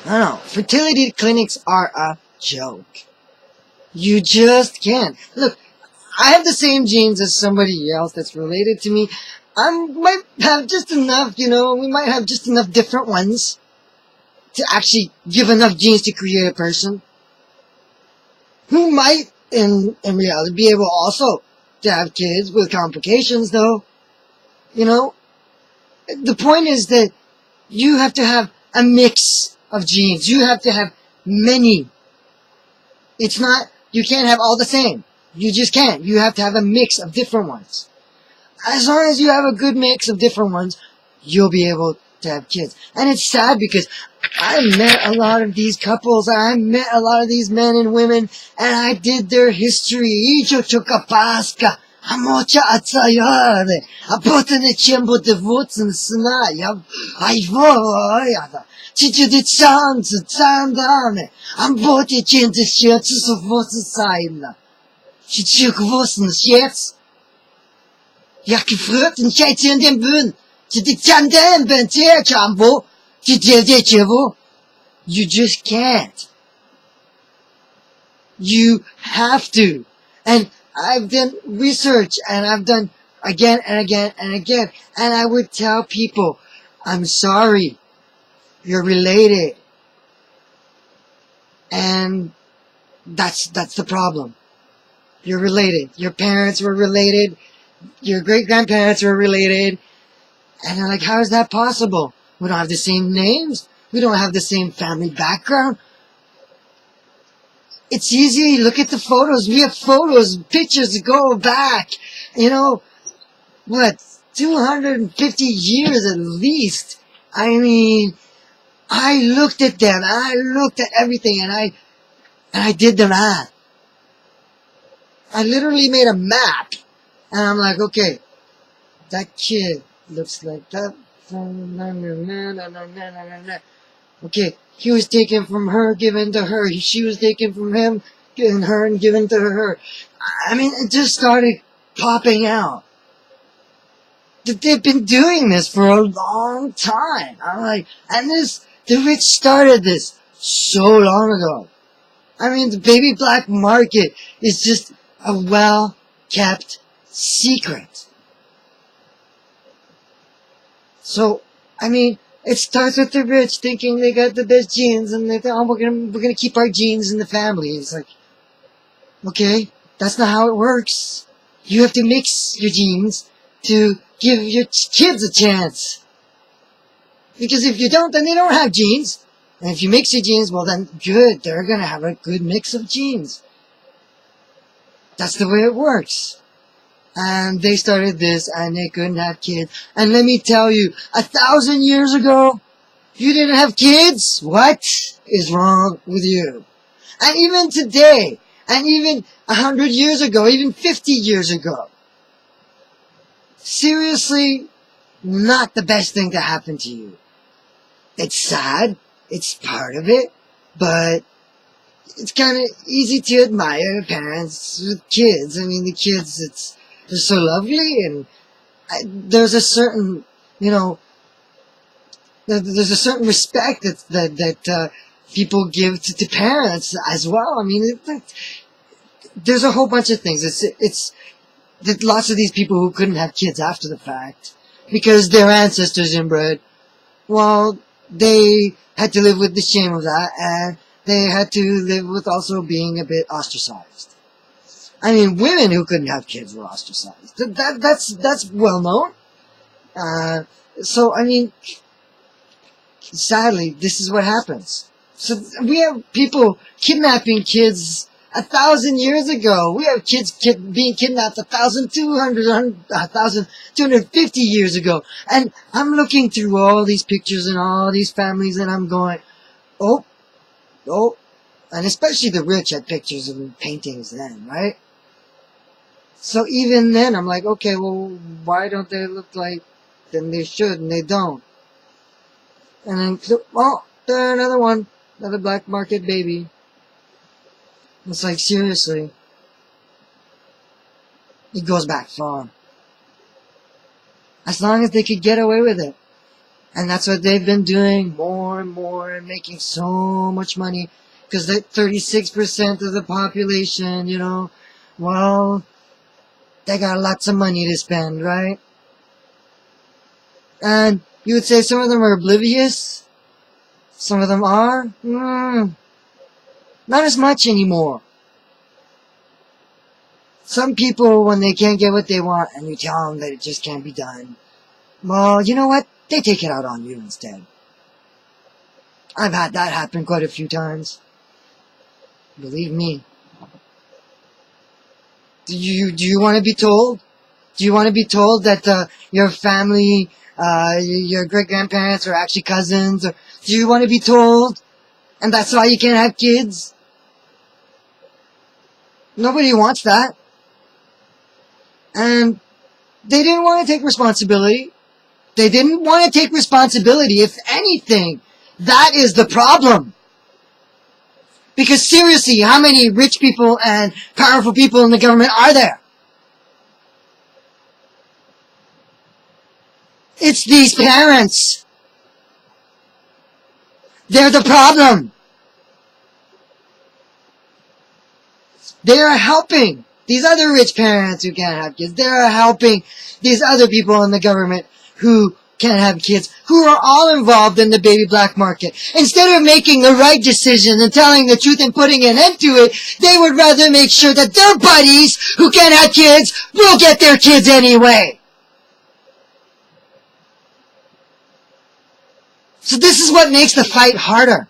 No, fertility clinics are a joke. You just can't. Look, I have the same genes as somebody else that's related to me. I might have just enough, we might have just enough different ones to actually give enough genes to create a person who might, in reality, be able also to have kids with complications, though. The point is that you have to have a mix of genes. You have to have many. It's not, you can't have all the same. You just can't. You have to have a mix of different ones. As long as you have a good mix of different ones, you'll be able to have kids. And it's sad because I met a lot of these couples, I met a lot of these men and women, and I did their history. Hamocha atsayare, apotene chembo de wurzeln snaya, aivoyada, chichu de chance, tsandane, ambote chente shirts so wurzeln saina. Chichu gewussten jetzt. Ja, gefragt, und scheiße in den Bühnen. Die Tandem, Ben Chambo, you just can't. You have to. And I've done research, and I've done again and again and again, and I would tell people, I'm sorry, you're related. And that's the problem. You're related. Your parents were related. Your great-grandparents were related. And they're like, how is that possible? We don't have the same names. We don't have the same family background. It's easy. Look at the photos. We have photos, pictures that go back, 250 years at least. I mean, I looked at them. I looked at everything, and I did the math. I literally made a map. And I'm like, okay, that kid looks like that. Okay, he was taken from her, given to her. She was taken from him, given her, and given to her. I mean, it just started popping out. They've been doing this for a long time. I'm like, the rich started this so long ago. I mean, the baby black market is just a well-kept secret. So, I mean, it starts with the rich thinking they got the best genes, and they think, oh, we're gonna keep our genes in the family. It's like, okay, that's not how it works. You have to mix your genes to give your kids a chance. Because if you don't, then they don't have genes. And if you mix your genes, well then, good, they're gonna have a good mix of genes. That's the way it works. And they started this, and they couldn't have kids. And let me tell you, 1,000 years ago, you didn't have kids? What is wrong with you? And even today, and even 100 years ago, even 50 years ago, seriously, not the best thing to happen to you. It's sad, it's part of it, but it's kind of easy to admire parents with kids. I mean, the kids, they're so lovely, and there's a certain, there's a certain respect that people give to parents as well. I mean, there's a whole bunch of things. It's lots of these people who couldn't have kids after the fact because their ancestors inbred. Well, they had to live with the shame of that, and they had to live with also being a bit ostracized. I mean, women who couldn't have kids were ostracized. That's well known. So, I mean, sadly, this is what happens. So we have people kidnapping kids 1,000 years ago. We have kids being kidnapped 1,250 years ago. And I'm looking through all these pictures and all these families, and I'm going, oh, and especially the rich had pictures and paintings then, right? So even then, I'm like, okay, well, why don't they look like then they should, and they don't? And then, well, there's another one, another black market baby. It's like, seriously, it goes back far. As long as they could get away with it. And that's what they've been doing more and more and making so much money. Because that 36% of the population, well, they got lots of money to spend, right? And you would say some of them are oblivious. Some of them are. Not as much anymore. Some people, when they can't get what they want and you tell them that it just can't be done, well, you know what? They take it out on you instead. I've had that happen quite a few times. Believe me. Do you want to be told? Do you want to be told that your family, your great-grandparents are actually cousins? Or do you want to be told? And that's why you can't have kids? Nobody wants that. And they didn't want to take responsibility. They didn't want to take responsibility. If anything, that is the problem. Because seriously, how many rich people and powerful people in the government are there? It's these parents. They're the problem. They are helping these other rich parents who can't have kids. They are helping these other people in the government who can't have kids, who are all involved in the baby black market. Instead of making the right decision and telling the truth and putting an end to it, they would rather make sure that their buddies who can't have kids will get their kids anyway. So this is what makes the fight harder.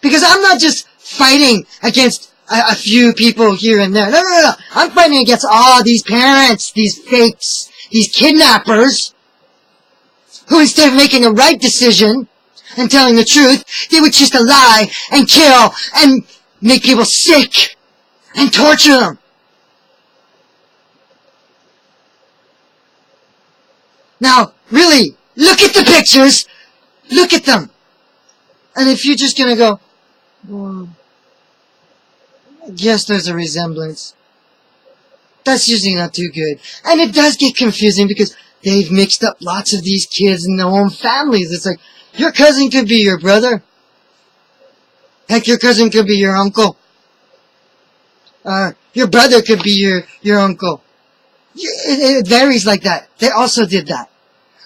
Because I'm not just fighting against a few people here and there. No. I'm fighting against all these parents, these fakes, these kidnappers, who instead of making a right decision and telling the truth, they would choose to lie and kill and make people sick and torture them. Now, really, look at the pictures. Look at them. And if you're just going to go, well, yes, there's a resemblance. That's usually not too good. And it does get confusing because they've mixed up lots of these kids in their own families. It's like, your cousin could be your brother. Heck, your cousin could be your uncle. Your brother could be your uncle. It varies like that. They also did that.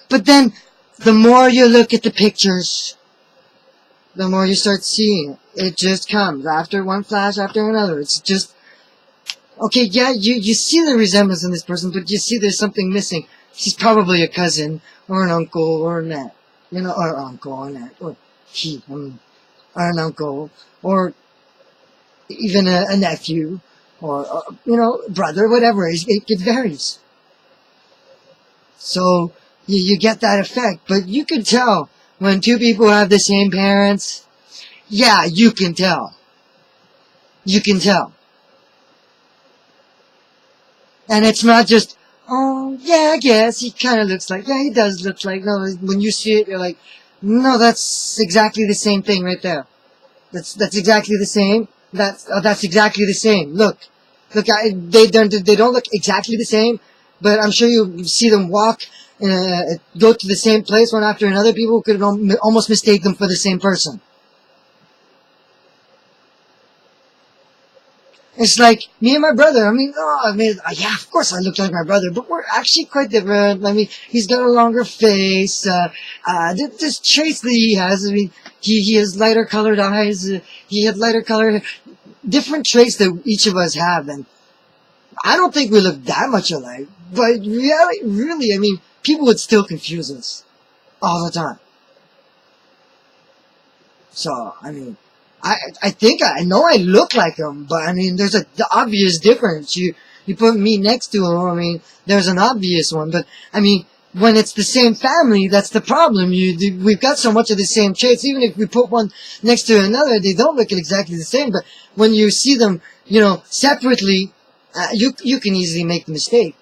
But then, the more you look at the pictures, the more you start seeing it. It just comes after one flash after another. It's just, okay, yeah, you see the resemblance in this person, but you see there's something missing. She's probably a cousin, or an uncle, or an aunt, or uncle, or an aunt, or or an uncle, or even a nephew, or brother, whatever. It varies. So, you get that effect, but you can tell when two people have the same parents. Yeah, you can tell. You can tell. And it's not just, oh, yeah, I guess he kind of looks like, yeah, he does look like, no, when you see it, you're like, no, that's exactly the same thing right there. That's exactly the same. That's exactly the same. Look, they don't look exactly the same, but I'm sure you see them walk, go to the same place one after another. People could almost mistake them for the same person. It's like me and my brother. Yeah, of course I look like my brother, but we're actually quite different. He's got a longer face. There's traits that he has. He has lighter colored eyes. He had lighter color, different traits that each of us have, and I don't think we look that much alike. But really, people would still confuse us all the time. So, I think I know I look like him, but there's the obvious difference. You put me next to him, there's an obvious one, but when it's the same family, that's the problem. We've got so much of the same traits. Even if we put one next to another, they don't look exactly the same. But when you see them, separately, you can easily make the mistake.